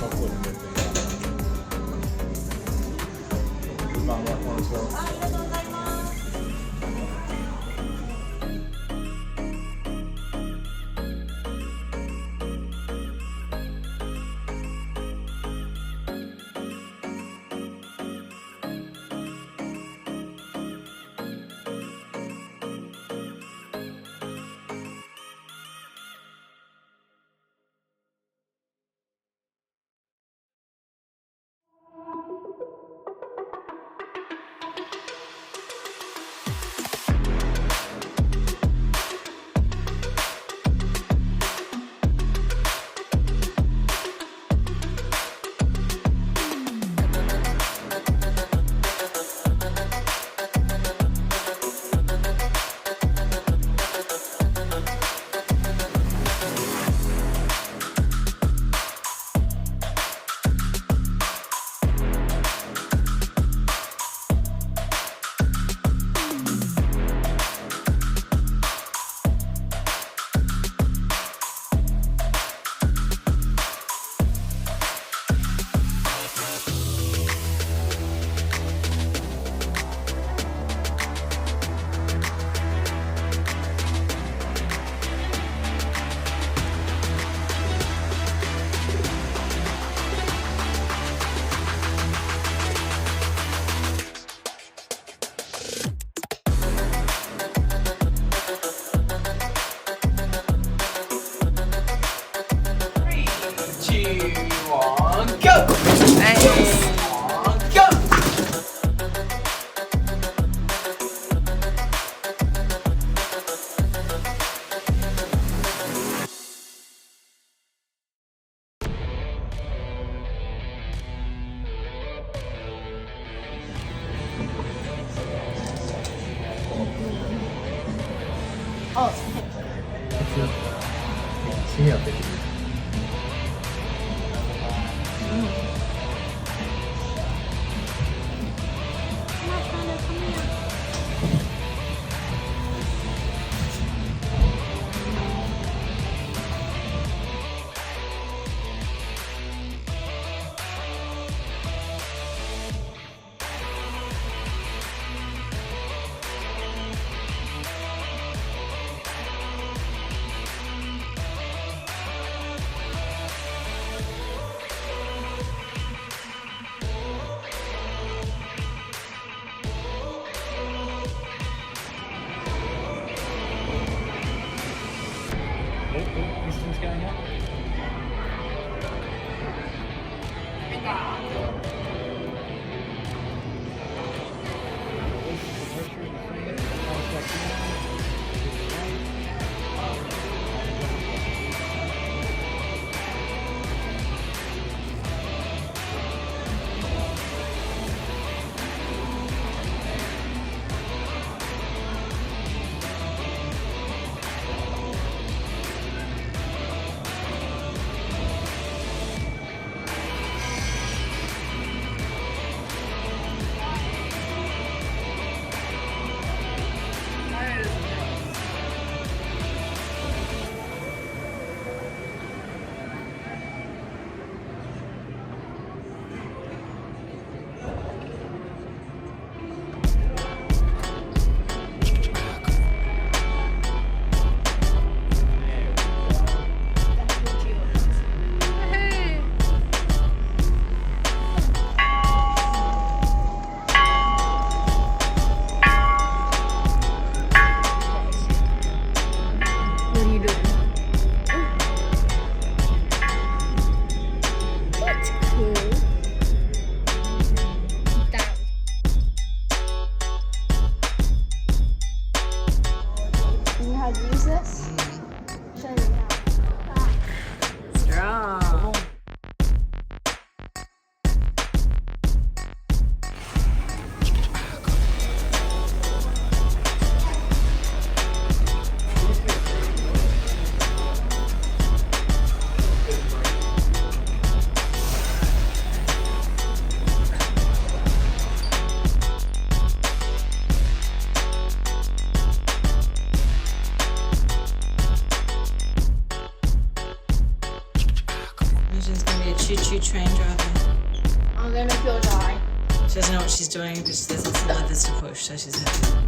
超过你的这个地方要放车。哦，轻点飞机。This one's going up. choo-choo train driver. I'm gonna make you all die. She doesn't know what she's doing, but there's lots of levers to push, so she's happy.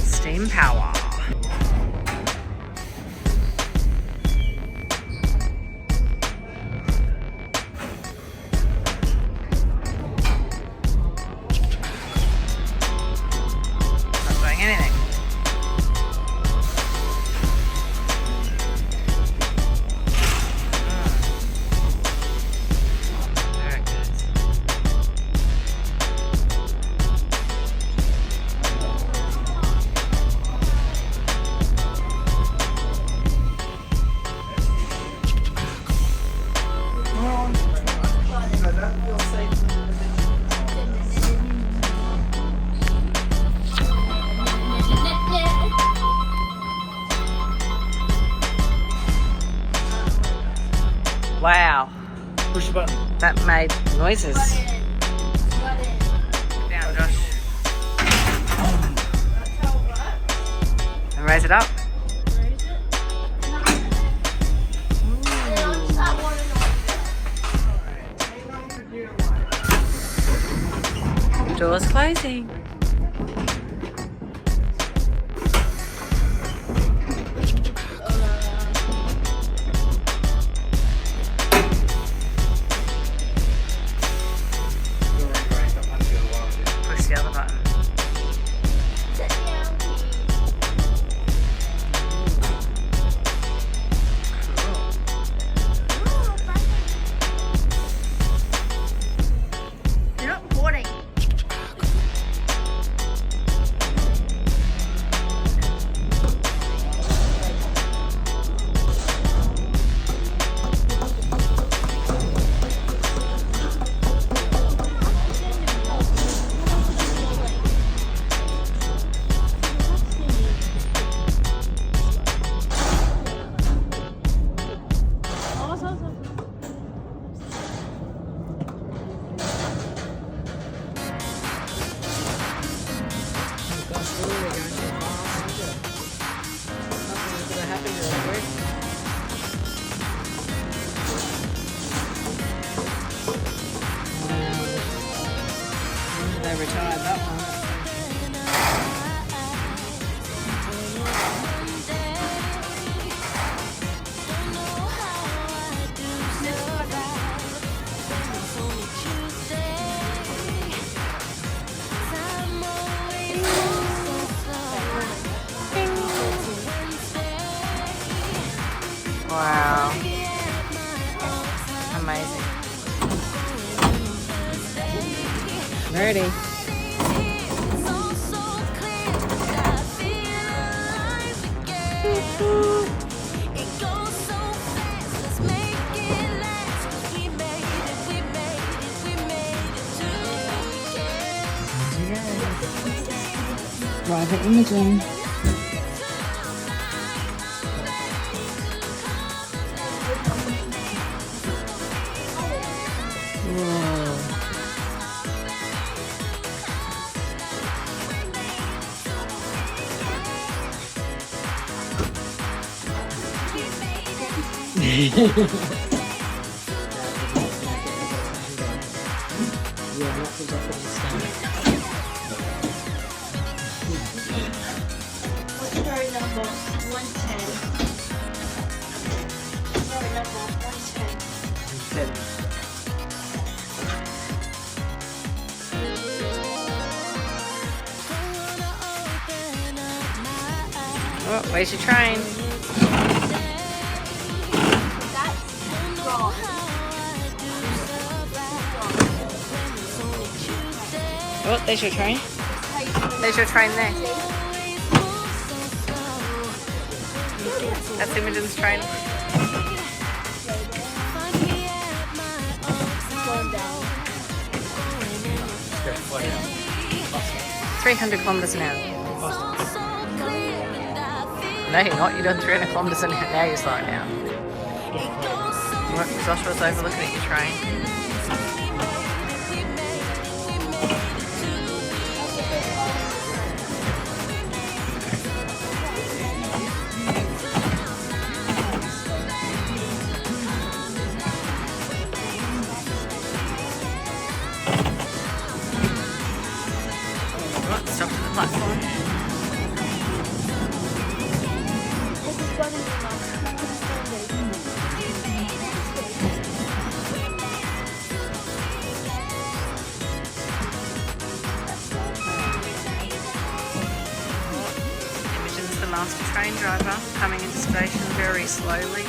Steam power. Not doing anything. Very good. Wow, Push the button. that made noises. Down, Josh. And raise it up. Doors closing. Push the other button. You're not recording. They retired that one. Wow. Amazing. Ready. Private Imogen. Whoa. What's story number 110? Story number 110. Oh, where's your train? That's wrong. Oh, there's your train. There's your train there. That's Imogen's train. Going down. 300 kilometers an hour. No, you're not. You're doing 300 kilometres an hour. Now you're slowing down. Joshua's overlooking at your train. What? Stop at the platform. Imogen's the master train driver, coming into station very slowly.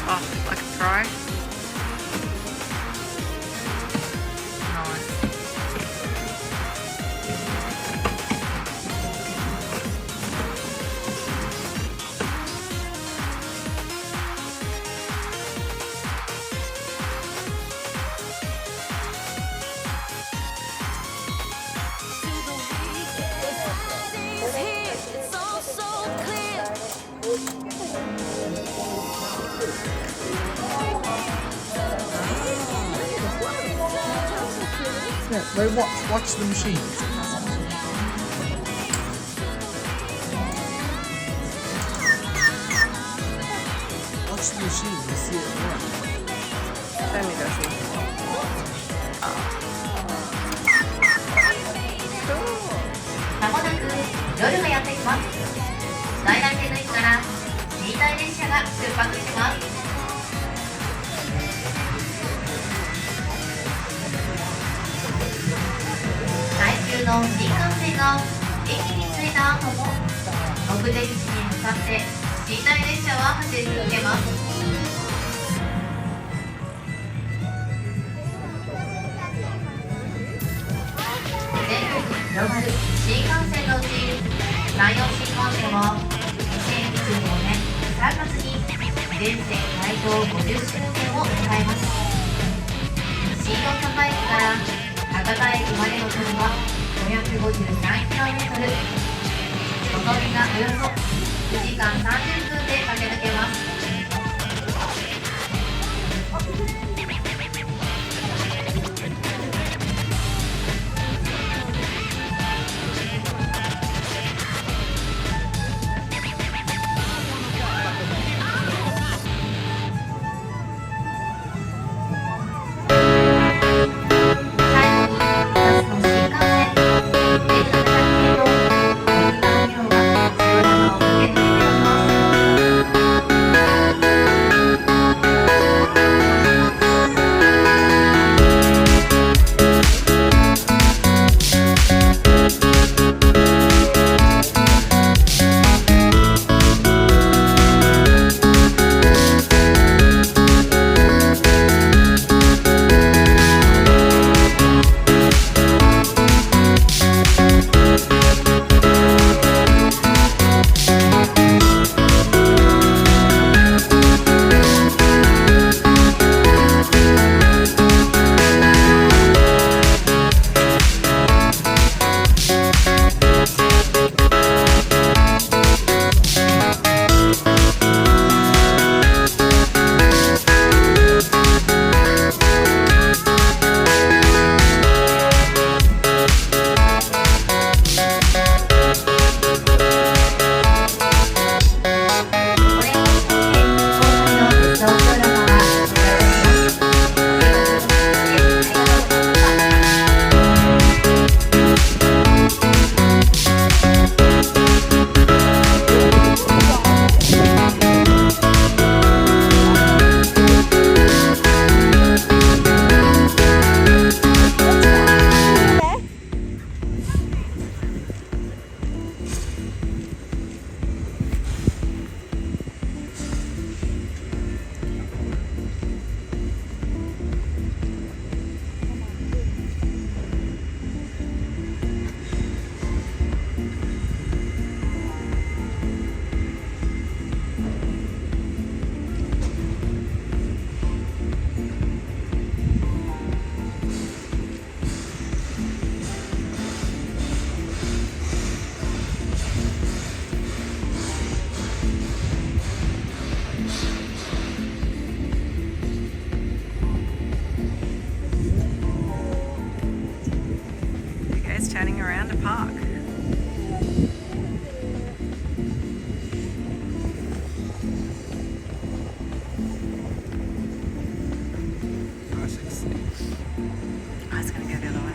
Oh, like a pro. Nice. Yeah, they watch the machines. Watch the machine and see it work. Show me, Joshua. Oh. まもなく夜がやってきます。大々線の駅から寝台列車が出発します。最終の新幹線が駅に着いた後も目的地に向かって寝台列車は走り続けます。全国に広がる新幹線のうち山陽新幹線は2025年3月に全線開業50周年を迎えます。新大阪駅から博多駅までの距離は 553km、 のぞみがおよそ9時間30分で駆け抜けます。最後に to park. Oh, it's going to go the other way.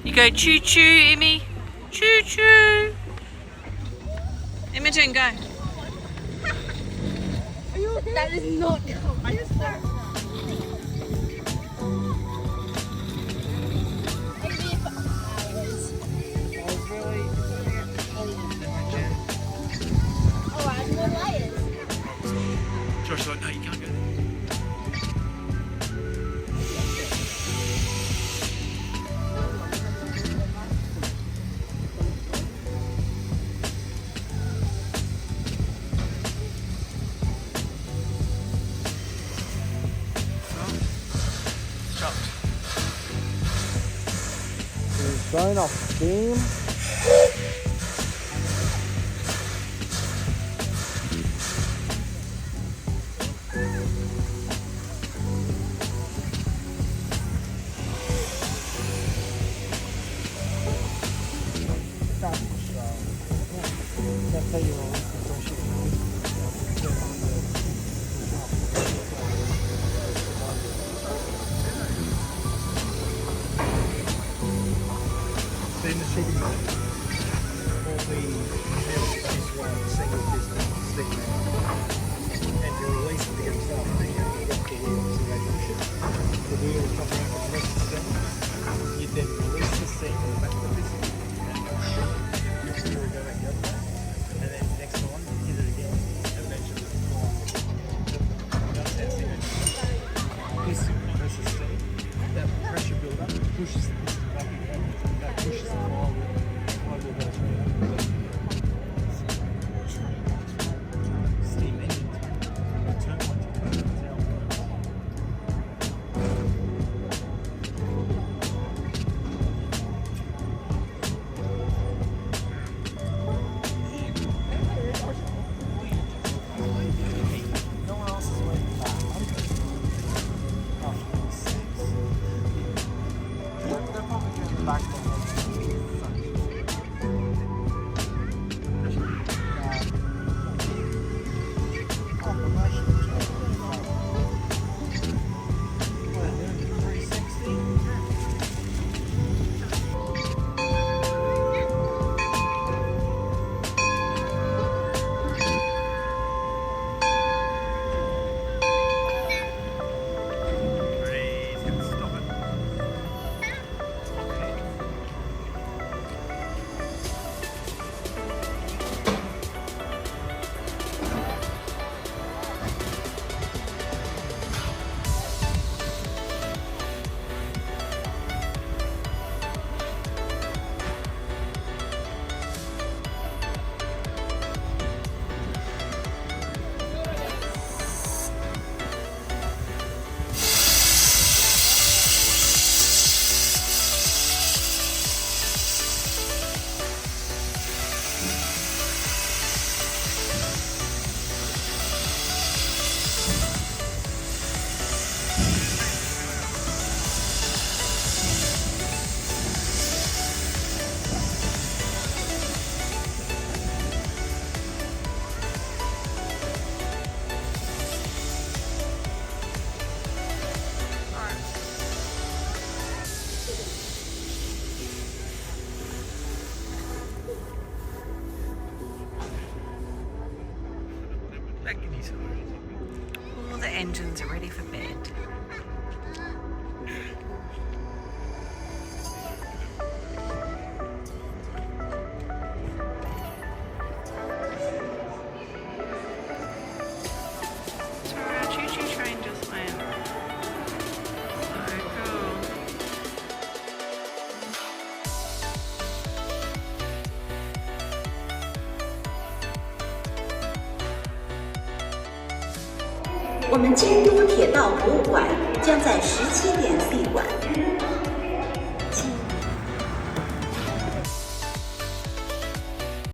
You go choo choo, Emmy. Choo choo. Imogen, go. That is not cool. Alright, more layers. Josh, like, no, you can't go there. Showing off steam. That's how you roll. Then the chicken. All the engines are ready for bed. So our choo-choo train just went. So cool.我们京都铁道博物馆将在17点闭馆。